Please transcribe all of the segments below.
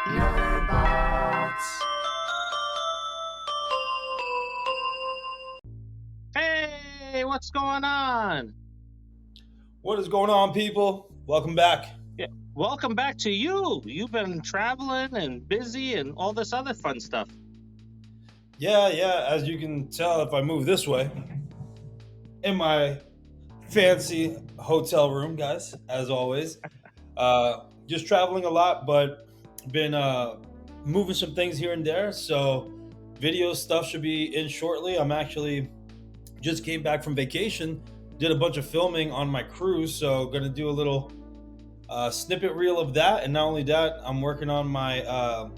Nerdbots. Hey, what's going on? What is going on, people? Welcome back. Yeah, welcome back to you. You've been traveling and busy and all this other fun stuff. Yeah. As you can tell, if I move this way, in my fancy hotel room, guys, as always. Just traveling a lot, but been moving some things here and there. So video stuff should be in shortly. I'm actually just came back from vacation, did a bunch of filming on my cruise, so gonna do a little snippet reel of that. And not only that, I'm working on my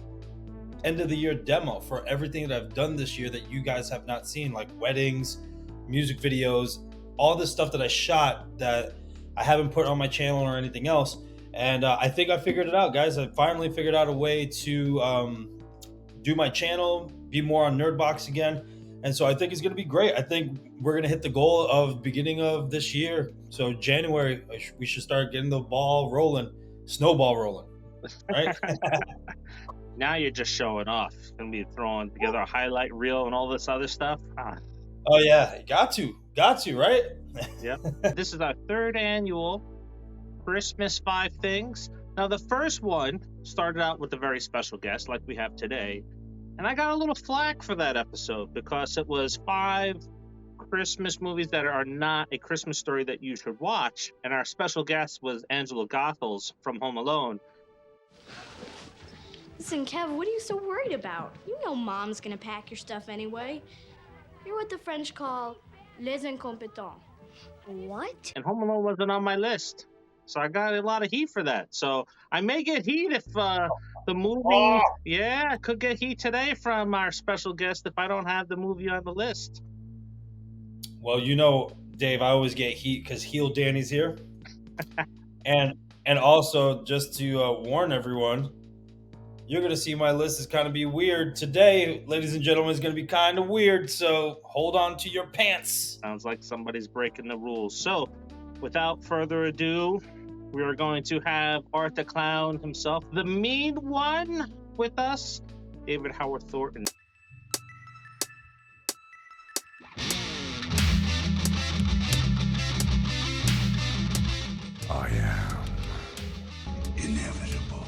end of the year demo for everything that I've done this year that you guys have not seen, like weddings, music videos, all this stuff that I shot that I haven't put on my channel or anything else. And I think I figured it out, guys. I finally figured out a way to do my channel, be more on Nerdbox again. And so I think it's going to be great. I think we're going to hit the goal of beginning of this year. So January, we should start getting the ball rolling, snowball rolling, right? Now you're just showing off. Gonna be throwing together a highlight reel and all this other stuff. Oh yeah, got to, right? Yeah. This is our third annual Christmas 5 Things. Now the first one started out with a very special guest like we have today. And I got a little flack for that episode because it was 5 Christmas movies that are not a Christmas story that you should watch. And our special guest was Angela Goethals from Home Alone. Listen, Kev, what are you so worried about? You know Mom's gonna pack your stuff anyway. You're what the French call les incompetents. What? And Home Alone wasn't on my list. So I got a lot of heat for that. So I may get heat if the movie... Yeah, could get heat today from our special guest if I don't have the movie on the list. Well, you know, Dave, I always get heat because Heel Danny's here. and also, just to warn everyone, you're going to see my list is kind of be weird. Today, ladies and gentlemen, is going to be kind of weird, so hold on to your pants. Sounds like somebody's breaking the rules. So, without further ado, we are going to have Art the Clown himself, the mean one, with us, David Howard Thornton. I am inevitable.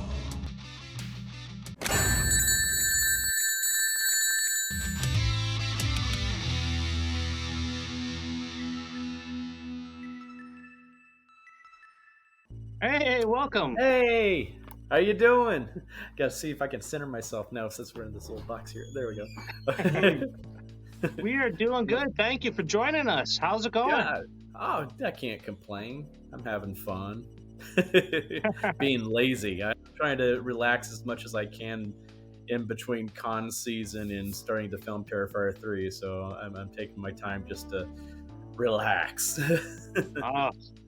Hey, welcome. Hey, how you doing? Gotta see if I can center myself now since we're in this little box here. There we go. We are doing good. Thank you for joining us. How's it going? Yeah. Oh, I can't complain. I'm having fun. Being lazy. I'm trying to relax as much as I can in between con season and starting to film Terrifier 3. So I'm taking my time just to relax.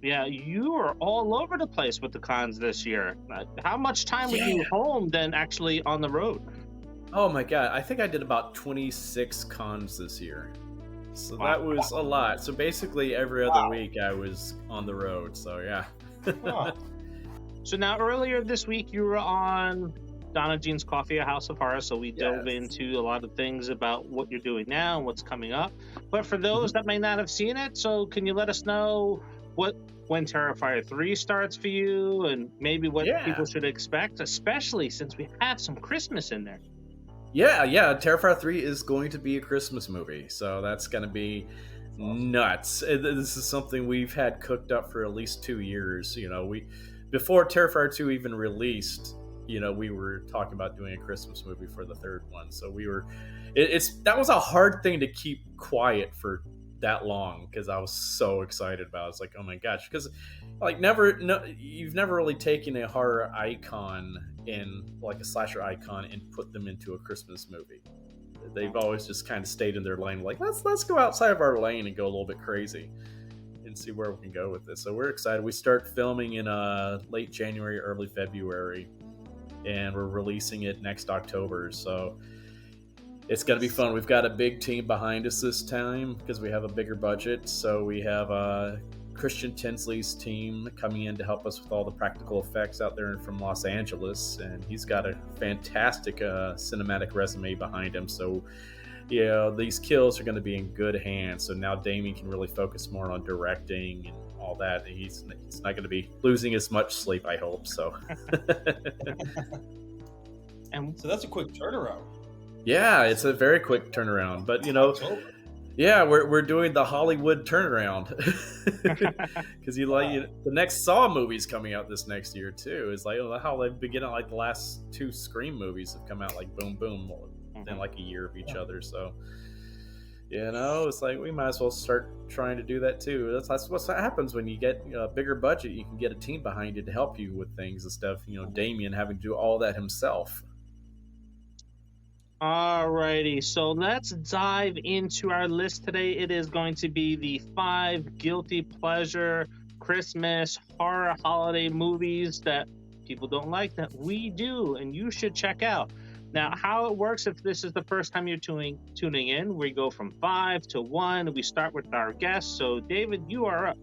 Yeah, you are all over the place with the cons this year. How much time were you home than actually on the road? Oh my god, I think I did about 26 cons this year. So Wow. that was a lot. So basically every other week I was on the road. So yeah. Oh, So now earlier this week you were on Donna Jean's Coffee, A House of Horror, so we dove Yes. into a lot of things about what you're doing now and what's coming up. But for those that may not have seen it, so can you let us know when Terrifier 3 starts for you and maybe what Yeah. people should expect, especially since we have some Christmas in there? Yeah. Terrifier 3 is going to be a Christmas movie. So that's going to be nuts. This is something we've had cooked up for at least 2 years. You know, before Terrifier 2 even released, you know, we were talking about doing a Christmas movie for the third one. So that was a hard thing to keep quiet for that long because I was so excited about it. I was like, oh my gosh, because like you've never really taken a horror icon and like a slasher icon and put them into a Christmas movie. They've always just kind of stayed in their lane, like let's go outside of our lane and go a little bit crazy and see where we can go with this. So we're excited. We start filming in late January, early February, and we're releasing it next October. So it's going to be fun. We've got a big team behind us this time because we have a bigger budget. So we have Christian Tinsley's team coming in to help us with all the practical effects out there from Los Angeles, and he's got a fantastic cinematic resume behind him. So, these kills are going to be in good hands. So now Damien can really focus more on directing and all that. He's not going to be losing as much sleep, I hope. So, And So that's a quick turnaround. yeah, it's a very quick turnaround. But October. yeah, we're doing the Hollywood turnaround because the next Saw movie's coming out this next year too. It's like how they've been getting, like the last 2 Scream movies have come out like boom boom within like a year of each other. So it's like we might as well start trying to do that too. That's what happens when you get a bigger budget. You can get a team behind you to help you with things and stuff. Damien having to do all that himself. Alrighty, so let's dive into our list today. It is going to be the 5 guilty pleasure Christmas horror holiday movies that people don't like that we do and you should check out. Now, how it works, if this is the first time you're tuning in, we go from 5 to 1. We start with our guests. So, David, you are up.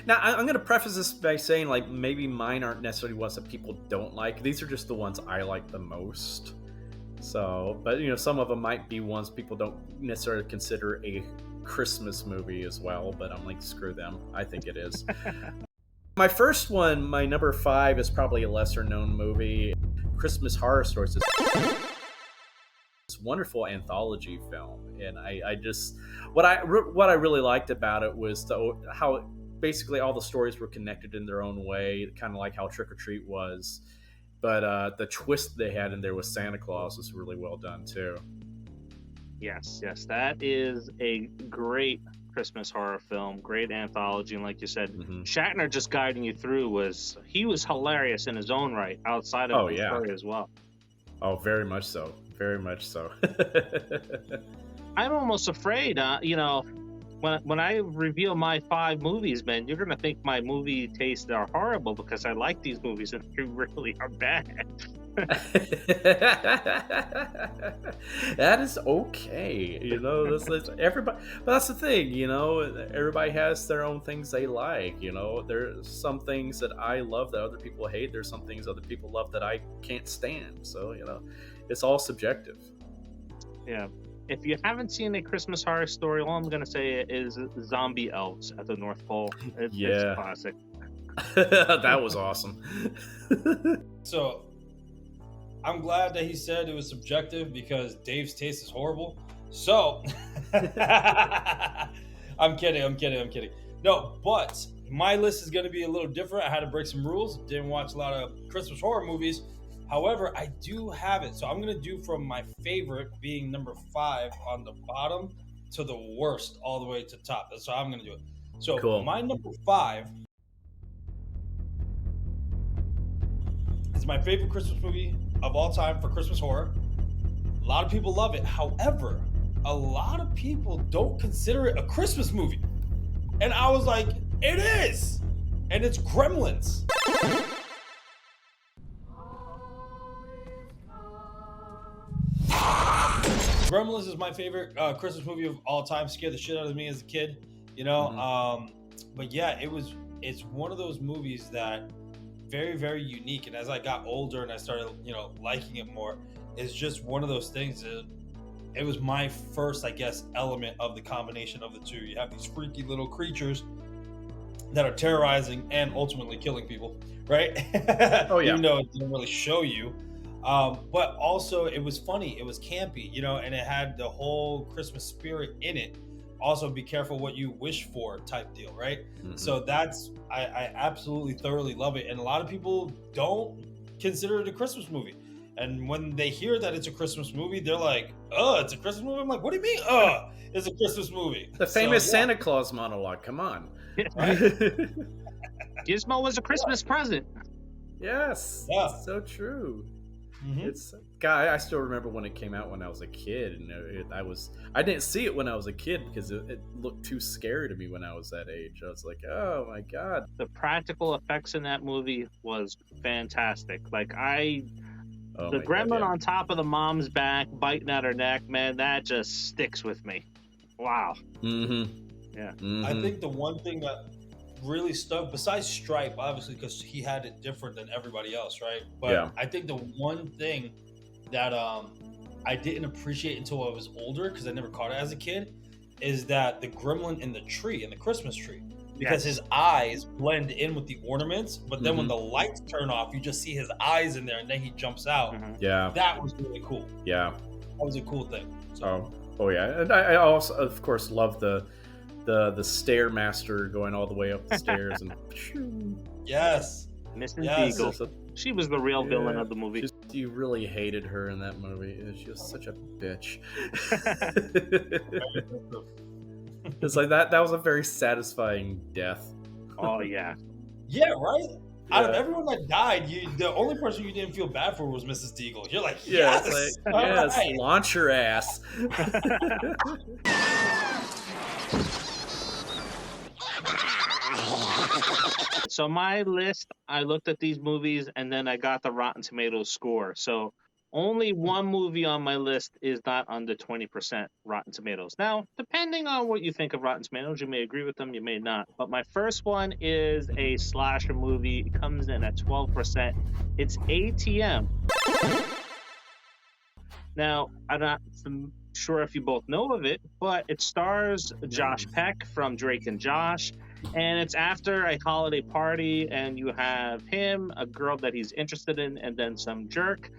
Now, I'm going to preface this by saying, like, maybe mine aren't necessarily ones that people don't like. These are just the ones I like the most. So, but some of them might be ones people don't necessarily consider a Christmas movie as well, but I'm like, screw them. I think it is. My first one, my number 5, is probably a lesser known movie, Christmas Horror Stories. It's a wonderful anthology film, and I just what I really liked about it was how basically all the stories were connected in their own way, kind of like how Trick or Treat was. But the twist they had in there with Santa Claus was really well done too. Yes, that is a great Christmas horror film, great anthology, and like you said, Shatner just guiding you through he was hilarious in his own right, outside of the story as well. Oh, very much so. I'm almost afraid, when I reveal my 5 movies, man, you're gonna think my movie tastes are horrible because I like these movies and they really are bad. That is okay, that's everybody. But that's the thing, everybody has their own things they like. There's some things that I love that other people hate. There's some things other people love that I can't stand. So it's all subjective. Yeah. If you haven't seen A Christmas Horror Story, all I'm going to say is Zombie Elves at the North Pole. It's classic. That was awesome. So, I'm glad that he said it was subjective because Dave's taste is horrible. So, I'm kidding. No, but my list is going to be a little different. I had to break some rules. Didn't watch a lot of Christmas horror movies. However, I do have it. So I'm going to do from my favorite being number 5 on the bottom to the worst all the way to top. That's how I'm going to do it. So cool. My number 5 is my favorite Christmas movie of all time for Christmas horror. A lot of people love it. However, a lot of people don't consider it a Christmas movie. And I was like, it is. And it's Gremlins. Gremlins is my favorite Christmas movie of all time. Scared the shit out of me as a kid, But yeah, it's one of those movies that very, very unique. And as I got older and I started, liking it more, it's just one of those things. It was my first, I guess, element of the combination of the two. You have these freaky little creatures that are terrorizing and ultimately killing people, right? Oh yeah. Even though it didn't really show you. But also it was funny, it was campy, and it had the whole Christmas spirit in it. Also, be careful what you wish for type deal, right? So that's, I absolutely thoroughly love it. And a lot of people don't consider it a Christmas movie. And when they hear that it's a Christmas movie, they're like, it's a Christmas movie? I'm like, what do you mean, it's a Christmas movie? The famous Santa Claus monologue, come on. Right? Gizmo was a Christmas present. Yes, Yeah. it's so true. Mm-hmm. I still remember when it came out when I was a kid, and I didn't see it when I was a kid because it looked too scary to me when I was that age. I was like, oh my god. The practical effects in that movie was fantastic. Like the gremlin on top of the mom's back biting at her neck, man, that just sticks with me. Wow. Mm-hmm. Yeah. Mm-hmm. I think the one thing that really stuck, besides Stripe, obviously, because he had it different than everybody else, right? But Yeah. I think the one thing that I didn't appreciate until I was older, because I never caught it as a kid, is that the gremlin in the tree, in the Christmas tree, because his eyes blend in with the ornaments, but then when the lights turn off, you just see his eyes in there, and then he jumps out. Yeah. That was really cool. Yeah. That was a cool thing. So, Oh yeah, and I also, of course, love the stairmaster going all the way up the stairs and. yes. Mrs. Yes. Deagle. She was the real villain of the movie. You really hated her in that movie. She was such a bitch. It's like that was a very satisfying death. Oh yeah. Yeah, right? Out of everyone that died, the only person you didn't feel bad for was Mrs. Deagle. You're like, Yeah, yes, it's like, all yes, right. launch your ass. So my list, I looked at these movies and then I got the Rotten Tomatoes score. So only one movie on my list is not under 20% Rotten Tomatoes. Now, depending on what you think of Rotten Tomatoes, you may agree with them, you may not. But my first one is a slasher movie. It comes in at 12%. It's ATM. Now, I'm not sure if you both know of it, but it stars Josh Peck from Drake and Josh. And it's after a holiday party, and you have him, a girl that he's interested in, and then some jerk.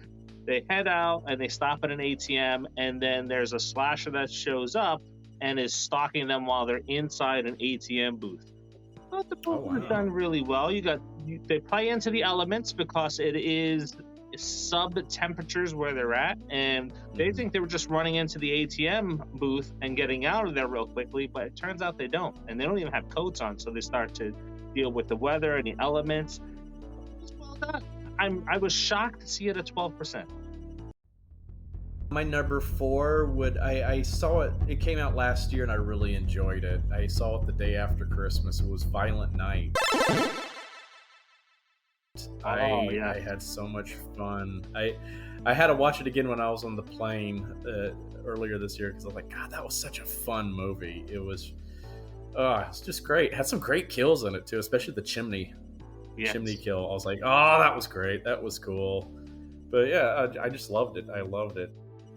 They head out and they stop at an ATM, and then there's a slasher that shows up and is stalking them while they're inside an ATM booth. But the movie is done really well. They play into the elements because it is sub temperatures where they're at, and they think they were just running into the ATM booth and getting out of there real quickly, but it turns out they don't, and they don't even have coats on, so they start to deal with the weather and the elements. It's well done. I was shocked to see it at 12%. My number 4 I saw it. It came out last year and I really enjoyed it. I saw it the day after Christmas. It was Violent Night. I had so much fun. I had to watch it again when I was on the plane earlier this year because I was like, God, that was such a fun movie. It was just great. It had some great kills in it too, especially the chimney kill. I was like, oh, that was great. That was cool. But yeah, I just loved it. I loved it.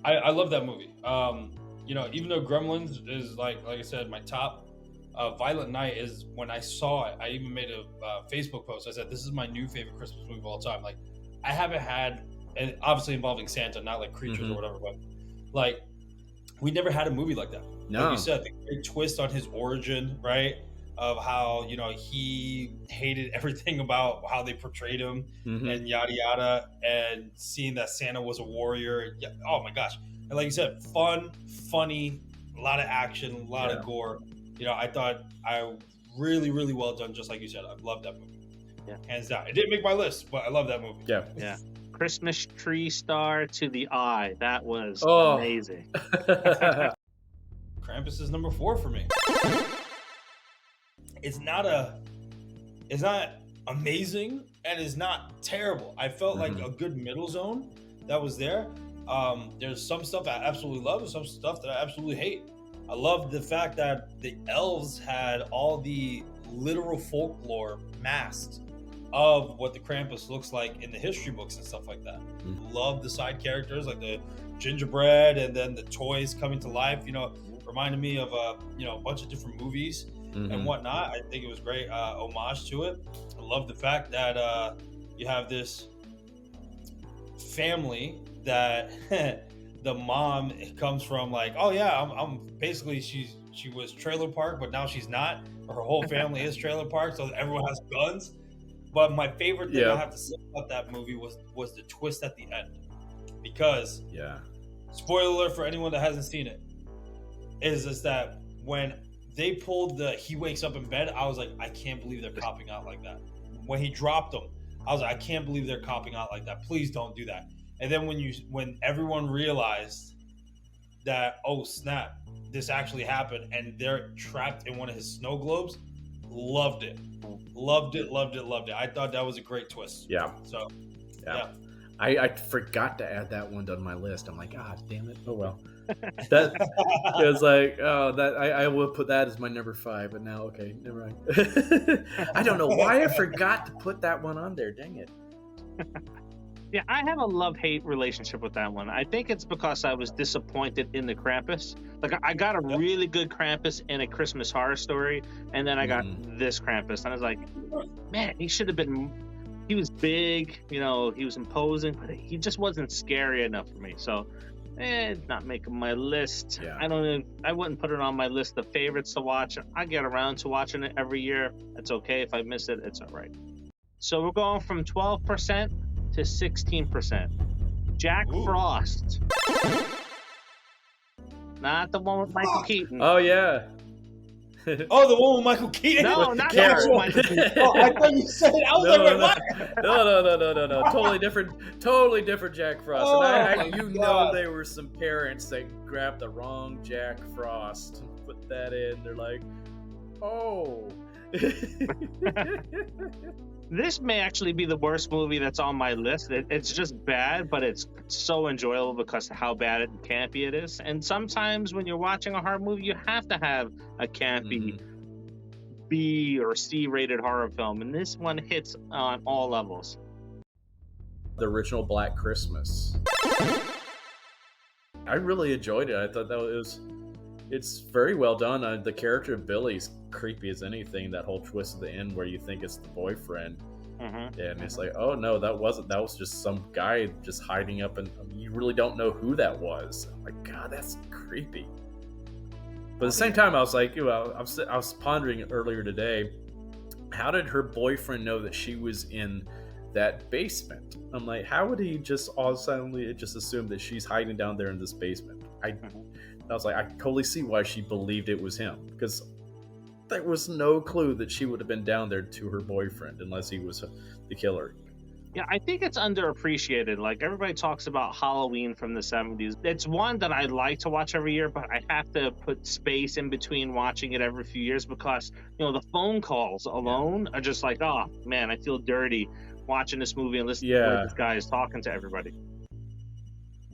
I love that movie. Even though Gremlins is like I said, my top, Violent Night is when I saw it. I even made a Facebook post. I said, this is my new favorite Christmas movie of all time. Like, I haven't had, and obviously involving Santa, not like creatures or whatever, but like, we never had a movie like that. No. Like you said, the great twist on his origin, right? Of how, he hated everything about how they portrayed him and yada yada, and seeing that Santa was a warrior. Yeah, oh my gosh. And like you said, fun, funny, a lot of action, a lot of gore. I thought really, really well done, just like you said. I love that movie. Yeah. Hands down. It didn't make my list, but I love that movie. Yeah. Yeah. Christmas tree star to the eye. That was amazing. Krampus is number 4 for me. It's not amazing and it's not terrible. I felt like a good middle zone that was there. There's some stuff I absolutely love and some stuff that I absolutely hate. I love the fact that the elves had all the literal folklore masked of what the Krampus looks like in the history books and stuff like that. Love the side characters like the gingerbread and then the toys coming to life. Reminded me of a bunch of different movies and whatnot. I think it was great homage to it. I love the fact that you have this family that the mom comes from like, oh yeah, I'm basically she was trailer park, but now she's not. Her whole family is trailer park, so everyone has guns. But my favorite thing I have to say about that movie was the twist at the end, because spoiler alert for anyone that hasn't seen it, is that when they pulled he wakes up in bed, I was like, I can't believe they're copping out like that. When he dropped him, I was like, I can't believe they're copping out like that. Please don't do that. And then when everyone realized that, oh snap, this actually happened, and they're trapped in one of his snow globes, loved it. I thought that was a great twist. Yeah. So, I forgot to add that one to my list. I'm like, ah, damn it. Oh well. That it was like, oh, that I would put that as my number 5, but now okay, never mind. I don't know why I forgot to put that one on there. Dang it. Yeah, I have a love-hate relationship with that one. I think it's because I was disappointed in the Krampus. Like, I got a really good Krampus in A Christmas Horror Story, and then I got this Krampus, and I was like, man, he should have been. He was big, you know, he was imposing, but he just wasn't scary enough for me. So, it's not making my list. Yeah. I wouldn't put it on my list of favorites to watch. I get around to watching it every year. It's okay if I miss it. It's all right. So we're going from 12% to 16%. Jack Frost. Not the one with Michael Keaton. Oh yeah. Oh, the one with Michael Keaton? No, not Karen. the one with Michael Keaton. Oh, I thought you said it. I was like, wait, what? No. Totally different Jack Frost. Oh, And my you know God. there were some parents that grabbed the wrong Jack Frost and put that in. They're like, oh. This may actually be the worst movie that's on my list. It's just bad, but it's so enjoyable because of how bad and campy it is. And sometimes when you're watching a horror movie, you have to have a campy B or C rated horror film. And this one hits on all levels. The original Black Christmas. I really enjoyed it. I thought it's very well done. The character of Billy's creepy as anything. That whole twist at the end where you think it's the boyfriend, and it's like, oh no, that wasn't. That was just some guy just hiding up, and you really don't know who that was. I'm like, God, that's creepy. But at the same time, I was like, I was pondering earlier today, how did her boyfriend know that she was in that basement? I'm like, how would he just all suddenly just assume that she's hiding down there in this basement? I was like, I totally see why she believed it was him, because there was no clue that she would have been down there to her boyfriend unless he was the killer. Yeah, I think it's underappreciated. Like, everybody talks about Halloween from the 70s. It's one that I like to watch every year, but I have to put space in between watching it every few years because, you know, the phone calls alone are just like, oh, man, I feel dirty watching this movie and listening to what this guy is talking to everybody.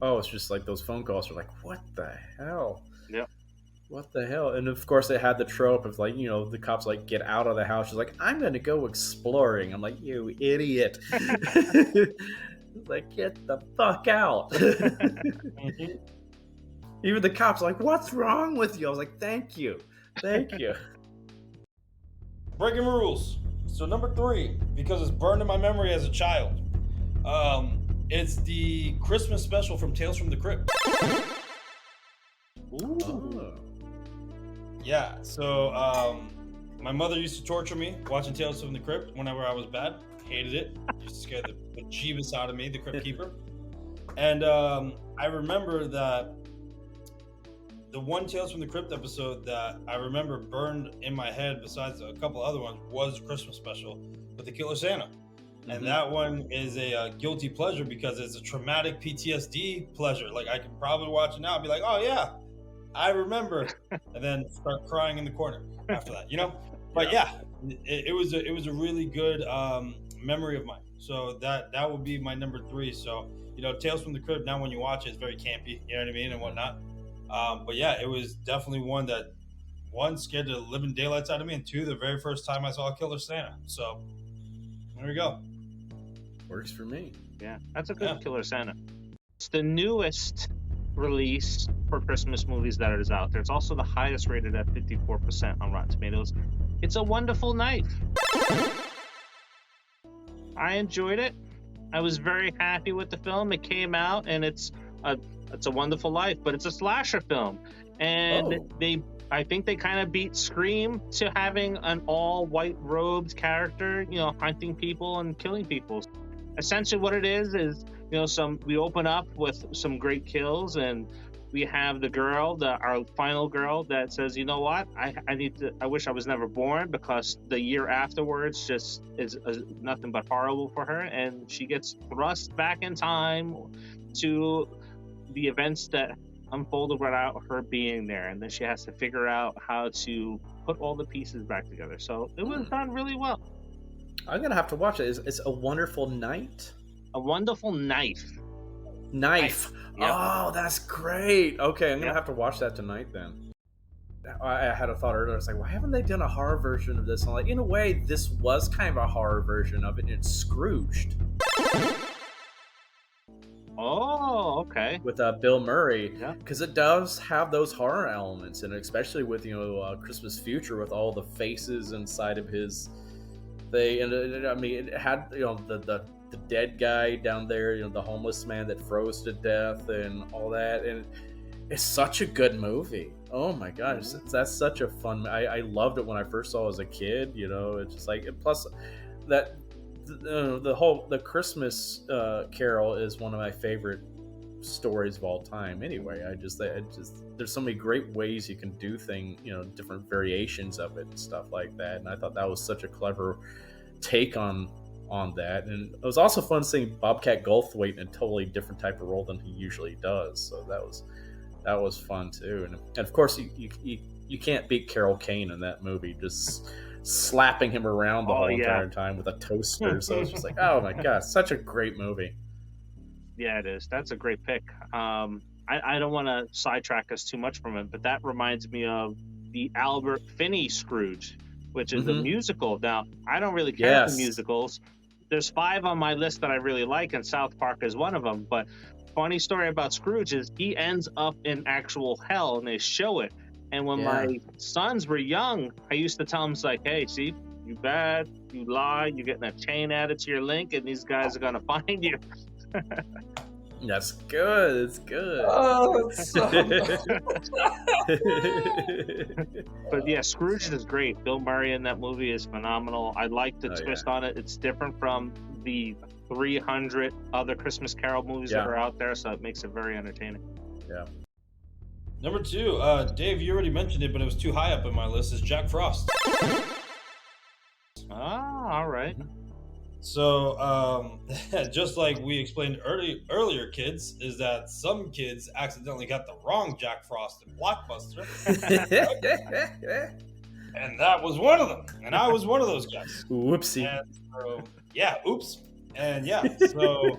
Oh, it's just like those phone calls are like, what the hell? Yep. What the hell? And of course they had the trope of like, you know, the cops like get out of the house. She's like, I'm going to go exploring. I'm like, you idiot. Like, get the fuck out. Even the cops are like, what's wrong with you? I was like, thank you. Breaking rules. So number 3, because it's burned in my memory as a child. It's the Christmas special from Tales from the Crypt. Ooh. Oh. Yeah, so my mother used to torture me watching Tales from the Crypt whenever I was bad. Hated it. Used to scare the bejeebus out of me, the Crypt Keeper. And I remember that the one Tales from the Crypt episode that I remember burned in my head, besides a couple other ones, was Christmas special with the Killer Santa. And that one is a guilty pleasure because it's a traumatic PTSD pleasure. Like, I can probably watch it now and be like, oh yeah, I remember, and then start crying in the corner after that, you know? But yeah, it was a really good memory of mine. So that would be my number 3. So, you know, Tales from the Crypt, now when you watch it, it's very campy, you know what I mean, and whatnot. But yeah, it was definitely one that, one, scared the living daylights out of me, and 2, the very first time I saw Killer Santa. So there we go. Works for me. Yeah, that's a good Killer Santa. It's the newest release for Christmas movies that is out there. It's also the highest rated at 54% on Rotten Tomatoes. It's A Wonderful Knife. I enjoyed it. I was very happy with the film. It came out, and it's a Wonderful Life, but it's a slasher film, and I think they kind of beat Scream to having an all white robed character, you know, hunting people and killing people. Essentially what it is, you know, we open up with some great kills, and we have the girl, our final girl, that says, you know what, I wish I was never born, because the year afterwards just is nothing but horrible for her, and she gets thrust back in time to the events that unfolded without her being there, and then she has to figure out how to put all the pieces back together. So it was done really well. I'm gonna have to watch it. It's A Wonderful Night. A Wonderful Knife. Knife. Yep. Oh, that's great. Okay, I'm gonna Yep. have to watch that tonight then. I had a thought earlier. I was like, why haven't they done a horror version of this? And like, in a way, this was kind of a horror version of it. And it's Scrooged Oh, okay. with Bill Murray, Yeah. because it does have those horror elements, and especially with Christmas Future with all the faces inside of his thing. And I mean, it had the dead guy down there, the homeless man that froze to death, and all that. And it's such a good movie. Oh my gosh, that's such a fun. I loved it when I first saw it as a kid. It's just like, and plus that the Christmas Carol is one of my favorite stories of all time. Anyway, I just there's so many great ways you can do things, different variations of it and stuff like that. And I thought that was such a clever take on that. And it was also fun seeing Bobcat Goldthwait in a totally different type of role than he usually does. So that was fun too. And of course, you can't beat Carol Kane in that movie, just slapping him around the whole entire time with a toaster. So it's just like, oh my god, such a great movie. Yeah, it is. That's a great pick. I don't want to sidetrack us too much from it, but that reminds me of the Albert Finney Scrooge, which is a musical. Now, I don't really care for musicals. There's 5 on my list that I really like, and South Park is one of them. But funny story about Scrooge is he ends up in actual hell, and they show it. And when my sons were young, I used to tell them, it's like, hey, see, you bad, you lie, you're getting a chain added to your link, and these guys are going to find you. That's good. It's good. Oh, it's so But yeah, Scrooge is great. Bill Murray in that movie is phenomenal. I like the twist on it. It's different from the 300 other Christmas Carol movies that are out there, so it makes it very entertaining. Yeah. Number 2, Dave, you already mentioned it, but it was too high up in my list, is Jack Frost. Ah, all right. So, just like we explained earlier, kids, is that some kids accidentally got the wrong Jack Frost in Blockbuster. And that was one of them. And I was one of those guys. Whoopsie. And so, oops. And so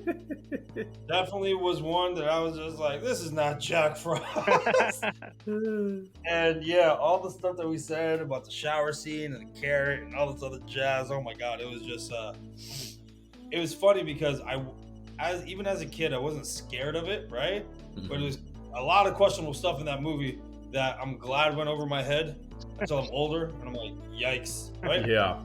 definitely was one that I was just like, this is not Jack Frost. And all the stuff that we said about the shower scene and the carrot and all this other jazz, oh my god, it was just it was funny because even as a kid, I wasn't scared of it, right? But it was a lot of questionable stuff in that movie that I'm glad went over my head until I'm older, and I'm like, yikes, right? Yeah.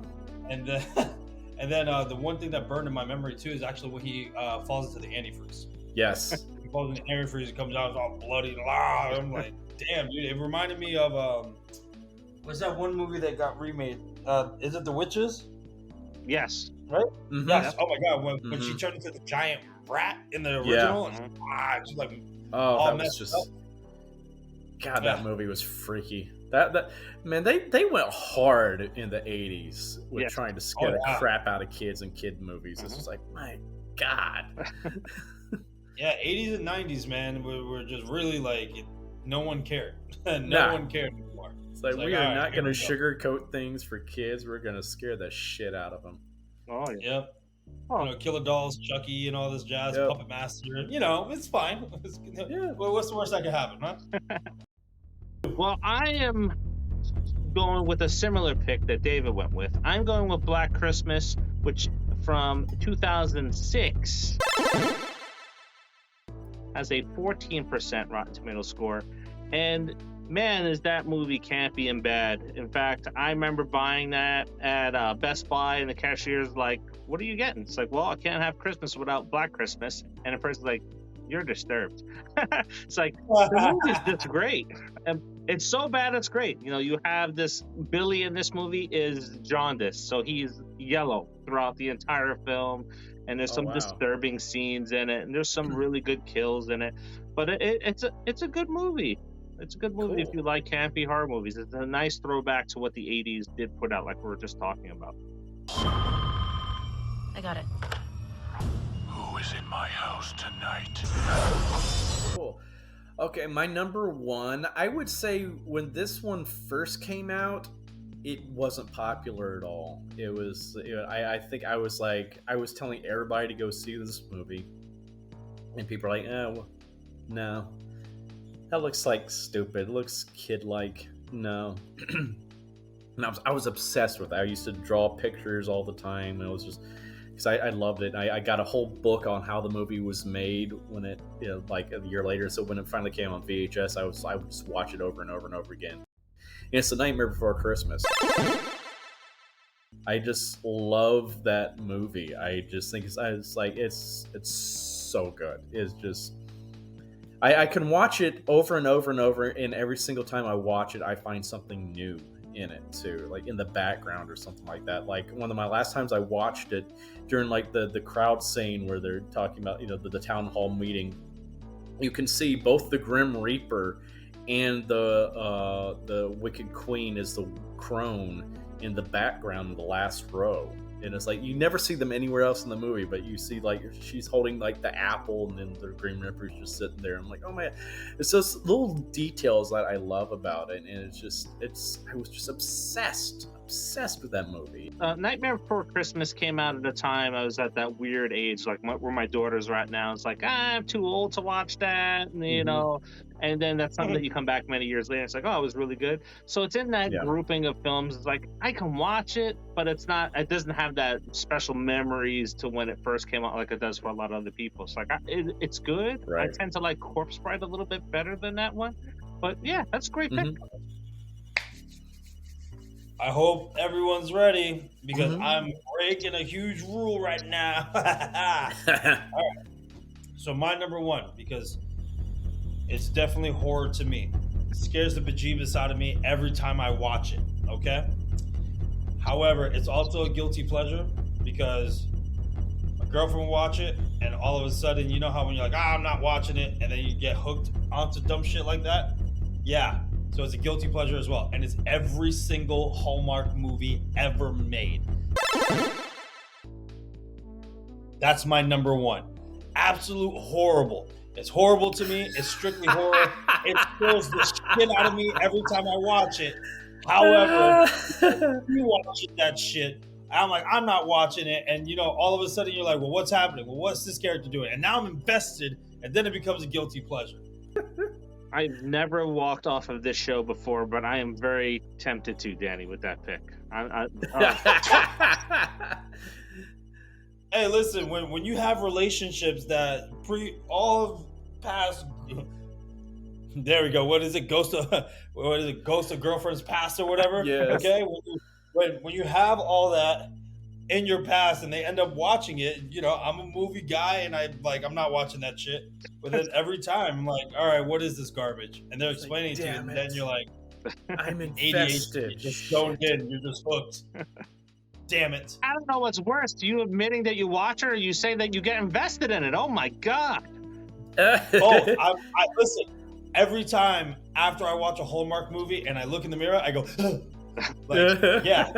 And then the one thing that burned in my memory too is actually when he falls into the antifreeze. Yes. He falls in the antifreeze, it comes out, it's all bloody. I'm like, damn, dude. It reminded me of what's that one movie that got remade? Is it The Witches? Yes. Right? Mm-hmm. Yes. Oh my god, when she turned into the giant rat in the original, and just like that was just up. God, that movie was freaky. That man, they went hard in the 80s with trying to scare the crap out of kids in kid movies. It's just like, my god. 80s and 90s, man, were just really like, no one cared. No one cared anymore. It's like, we are not going to sugarcoat things for kids. We're going to scare the shit out of them. Oh, yeah. Yep. Killer Dolls, Chucky, and all this jazz, Puppet Master. It's fine. Well, what's the worst that could happen, huh? Well, I am going with a similar pick that David went with. I'm going with Black Christmas, which from 2006 has a 14% Rotten Tomatoes score. And man, is that movie campy and bad. In fact, I remember buying that at Best Buy, and the cashier's like, what are you getting? It's like, well, I can't have Christmas without Black Christmas. And the person's like, you're disturbed. It's like, the movie's just great. And it's so bad it's great. You have this Billy in this movie is jaundiced, so he's yellow throughout the entire film, and there's some disturbing scenes in it, and there's some really good kills in it. But it's a good movie. It's a good movie if you like campy horror movies. It's a nice throwback to what the 80s did put out, like we were just talking about. I got it. Who is in my house tonight? Cool. Okay, my number 1, I would say when this one first came out, it wasn't popular at all. It was, I think I was telling everybody to go see this movie, and people are like, oh, no, that looks like stupid. It looks kid-like. No. And I was obsessed with it. I used to draw pictures all the time. And it was just because I loved it. I got a whole book on how the movie was made when it, like a year later. So when it finally came on VHS, I would just watch it over and over and over again. And it's The Nightmare Before Christmas. I just love that movie. I just think it's so good. It's just. I can watch it over and over and over, and every single time I watch it, I find something new in it too, like in the background or something like that. Like one of my last times I watched it during like the crowd scene where they're talking about the town hall meeting, you can see both the Grim Reaper and the Wicked Queen as the crone in the background in the last row. And it's like you never see them anywhere else in the movie, but you see like she's holding like the apple, and then the Grim Reaper's just sitting there. I'm like, oh man, it's those little details that I love about it, and I was just obsessed with that movie. Nightmare Before Christmas came out at a time I was at that weird age, like where my daughters are at now. It's like I'm too old to watch that, and, you know. And then that's something that you come back many years later. It's like, oh, it was really good. So it's in that grouping of films. It's like I can watch it, but it's not. It doesn't have that special memories to when it first came out, like it does for a lot of other people. It's like it's good. Right. I tend to like Corpse Bride a little bit better than that one. But yeah, that's a great pick. I hope everyone's ready because I'm breaking a huge rule right now. All right. So my number one, because it's definitely horror to me. It scares the bejeebus out of me every time I watch it, okay? However, it's also a guilty pleasure because my girlfriend will watch it, and all of a sudden, you know how when you're like, I'm not watching it, and then you get hooked onto dumb shit like that? Yeah, so it's a guilty pleasure as well. And it's every single Hallmark movie ever made. That's my number one. Absolute horrible. It's horrible to me. It's strictly horror. It scares the shit out of me every time I watch it. However, you watch that shit, I'm like, I'm not watching it. And, all of a sudden you're like, well, what's happening? Well, what's this character doing? And now I'm invested, and then it becomes a guilty pleasure. I've never walked off of this show before, but I am very tempted to, Danny, with that pick. Hey, listen, when you have relationships that all past, there we go. What is it? Ghost of Girlfriend's Past or whatever? Yes. Okay. When you have all that in your past and they end up watching it, I'm a movie guy and I'm not watching that shit. But then every time I'm like, all right, what is this garbage? And they're explaining to you, and then you're like, I'm invested. Just zoned in. You're just hooked. Damn it. I don't know what's worse. You admitting that you watch it, or you say that you get invested in it? Oh my God. Both. I listen, every time after I watch a Hallmark movie and I look in the mirror, I go, like, yeah.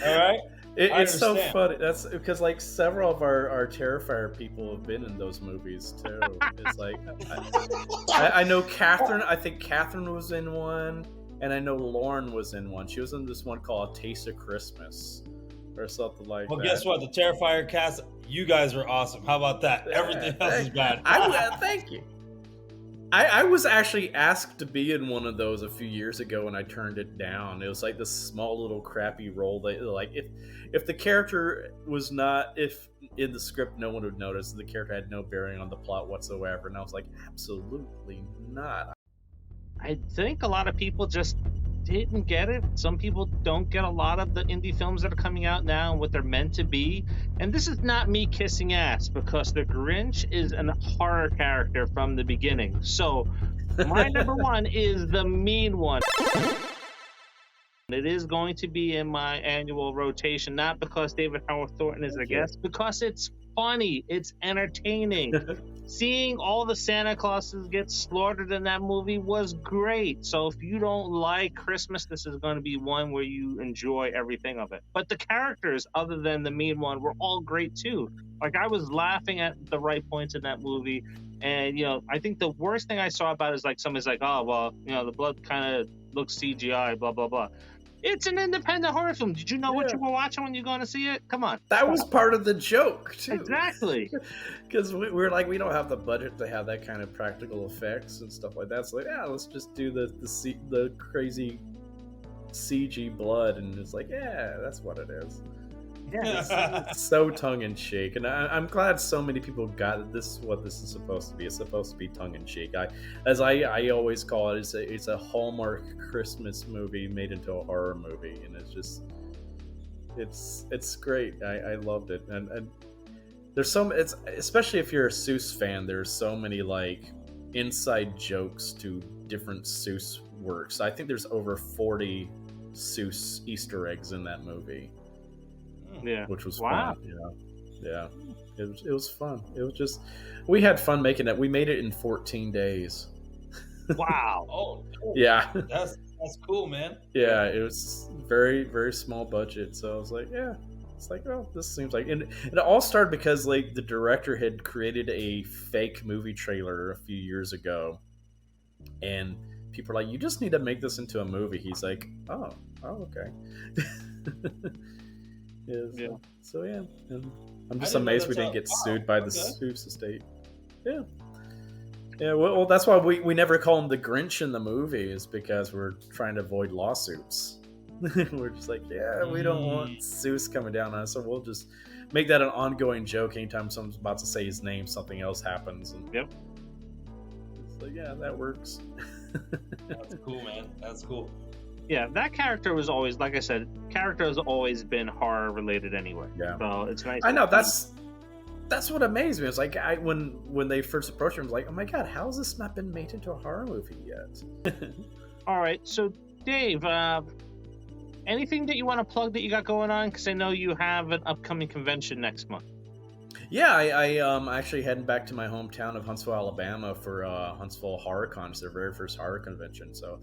All right? It's so funny. That's because like several of our Terrifier people have been in those movies too. It's like, I know Catherine, I think Catherine was in one, and I know Lauren was in one. She was in this one called A Taste of Christmas. Or something like that. Well, guess what? The Terrifier cast, you guys are awesome. How about that? Everything else is bad. Thank you. I was actually asked to be in one of those a few years ago, and I turned it down. It was like this small little crappy role that, like, if the character was not, if in the script no one would notice, the character had no bearing on the plot whatsoever, and I was like, absolutely not. I think a lot of people just didn't get it. Some people don't get a lot of the indie films that are coming out now and what they're meant to be. And this is not me kissing ass, because the Grinch is a horror character from the beginning. So my number one is the mean one. It is going to be in my annual rotation, not because David Howard Thornton is a guest, because it's funny, it's entertaining. Seeing all the Santa Clauses get slaughtered in that movie was great. So if you don't like Christmas, this is going to be one where you enjoy everything of it. But the characters, other than the mean one, were all great too. Like, I was laughing at the right points in that movie. And, I think the worst thing I saw about it is like somebody's like, oh, well, the blood kind of looks CGI, blah, blah, blah. It's an independent horror film. Did you know what Yeah. you were watching when you're going to see it? Come on. That was part of the joke too. Exactly. Because we're like, we don't have the budget to have that kind of practical effects and stuff like that. So like, yeah, let's just do the crazy CG blood, and it's like, yeah, that's what it is. Yeah. It's so tongue in cheek, and I'm glad so many people got it. This is what this is supposed to be. It's supposed to be tongue in cheek. I always call it, it's a Hallmark Christmas movie made into a horror movie, and it's great. I loved it, and there's it's especially if you're a Seuss fan. There's so many like inside jokes to different Seuss works. I think there's over 40 Seuss Easter eggs in that movie. Yeah. Which was Wow. fun. Yeah. It was fun. It was just, we had fun making it. We made it in 14 days. Wow. Oh, Yeah. that's cool, man. Yeah, it was very, very small budget. So I was like, yeah. It's like, oh, this seems like, and it all started because like the director had created a fake movie trailer a few years ago, and people are like, you just need to make this into a movie. He's like, oh, okay. Yeah. So yeah, and I'm just didn't know amazed we that's didn't get wow, sued by the okay. Seuss estate. Yeah. Yeah, well, that's why we never call him the Grinch in the movie, is because we're trying to avoid lawsuits. We're just like, yeah, we don't want Seuss coming down on us, so we'll just make that an ongoing joke. Anytime someone's about to say his name, something else happens. And Yep. it's like, yeah, that works. That's cool, man. That's cool. Yeah, that character was always, like I said, character has always been horror related anyway. Yeah. So it's nice. I know, that's what amazed me. It's like when they first approached him, I was like, oh my god, how has this not been made into a horror movie yet? All right, so Dave, anything that you want to plug that you got going on? Because I know you have an upcoming convention next month. Yeah, I actually heading back to my hometown of Huntsville, Alabama for Huntsville Horror Con. It's their very first horror convention. So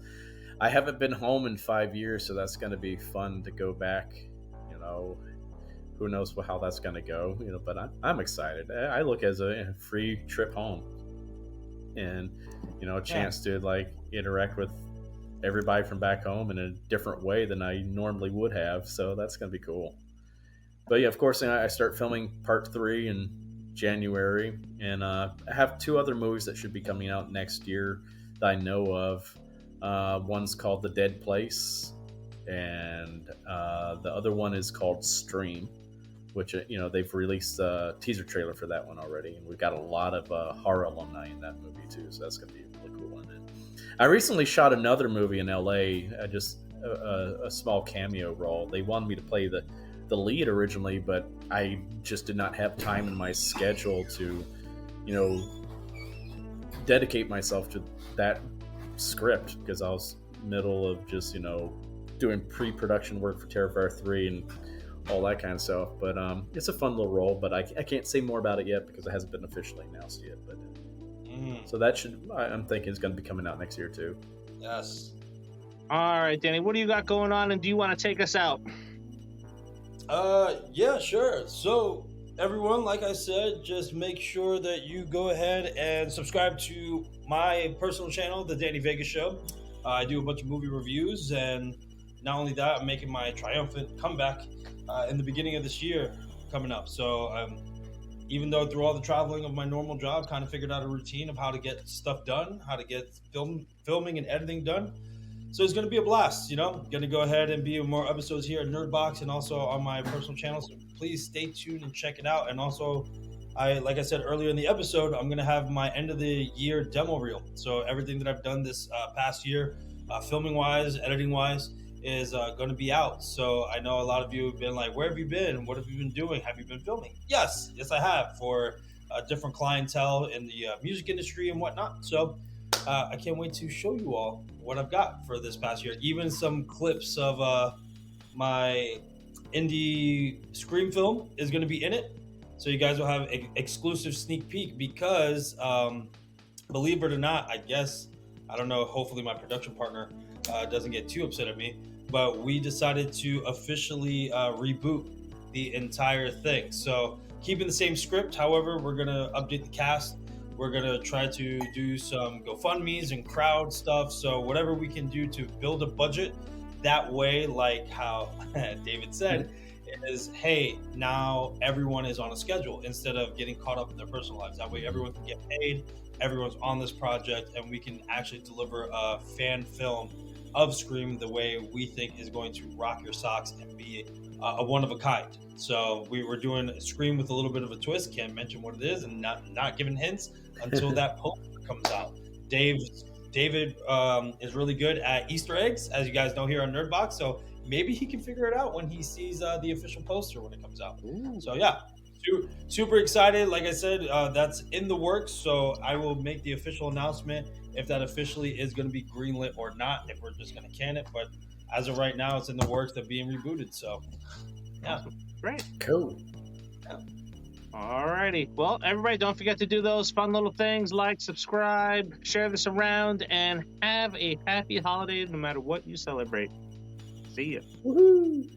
I haven't been home in 5 years, so that's going to be fun to go back. You know, who knows how that's going to go? You know, but I'm excited. I look as a free trip home, and you know, a chance to like interact with everybody from back home in a different way than I normally would have. So that's going to be cool. But yeah, of course, I start filming part 3 in January, and I have 2 other movies that should be coming out next year that I know of. One's called The Dead Place, and the other one is called Stream, which, you know, they've released a teaser trailer for that one already, and we've got a lot of horror alumni in that movie too, so that's going to be a really cool one. And I recently shot another movie in LA, just a small cameo role. They wanted me to play the lead originally, but I just did not have time in my schedule to, you know, dedicate myself to that script, because I was middle of just, you know, doing pre-production work for Terrifier 3 and all that kind of stuff. But it's a fun little role, but I can't say more about it yet because it hasn't been officially announced yet. But so that I'm thinking is going to be coming out next year too. Yes. All right, Danny, what do you got going on, and do you want to take us out? Yeah, sure. So everyone, like I said, just make sure that you go ahead and subscribe to my personal channel, The Danny Vega Show. I do a bunch of movie reviews, and not only that, I'm making my triumphant comeback in the beginning of this year coming up. So even though through all the traveling of my normal job, kind of figured out a routine of how to get stuff done, how to get filming and editing done. So it's going to be a blast, you know. Going to go ahead and be more episodes here at Nerdbox and also on my personal channel. So please stay tuned and check it out. And also, like I said earlier in the episode, I'm going to have my end of the year demo reel. So everything that I've done this past year, filming wise, editing wise, is going to be out. So I know a lot of you have been like, where have you been? What have you been doing? Have you been filming? Yes, I have, for different clientele in the music industry and whatnot. So I can't wait to show you all what I've got for this past year. Even some clips of my indie Scream film is going to be in it. So you guys will have an exclusive sneak peek because, believe it or not, I guess, I don't know, hopefully my production partner doesn't get too upset at me, but we decided to officially reboot the entire thing. So keeping the same script, however, we're going to update the cast. We're going to try to do some GoFundMes and crowd stuff. So whatever we can do to build a budget that way, like how David said, is hey, now everyone is on a schedule instead of getting caught up in their personal lives. That way everyone can get paid, everyone's on this project, and we can actually deliver a fan film of Scream the way we think is going to rock your socks and be a one of a kind. So we were doing Scream with a little bit of a twist. Can't mention what it is and not giving hints until that poster comes out. David is really good at Easter eggs, as you guys know here on Nerdbox. So maybe he can figure it out when he sees the official poster when it comes out. Ooh. So yeah, super excited. Like I said, that's in the works. So I will make the official announcement if that officially is going to be greenlit or not, if we're just going to can it. But as of right now, it's in the works of being rebooted. So yeah. Great. Cool. Yeah. Alrighty. Well, everybody, don't forget to do those fun little things like subscribe, share this around, and have a happy holiday no matter what you celebrate. See ya. Woohoo!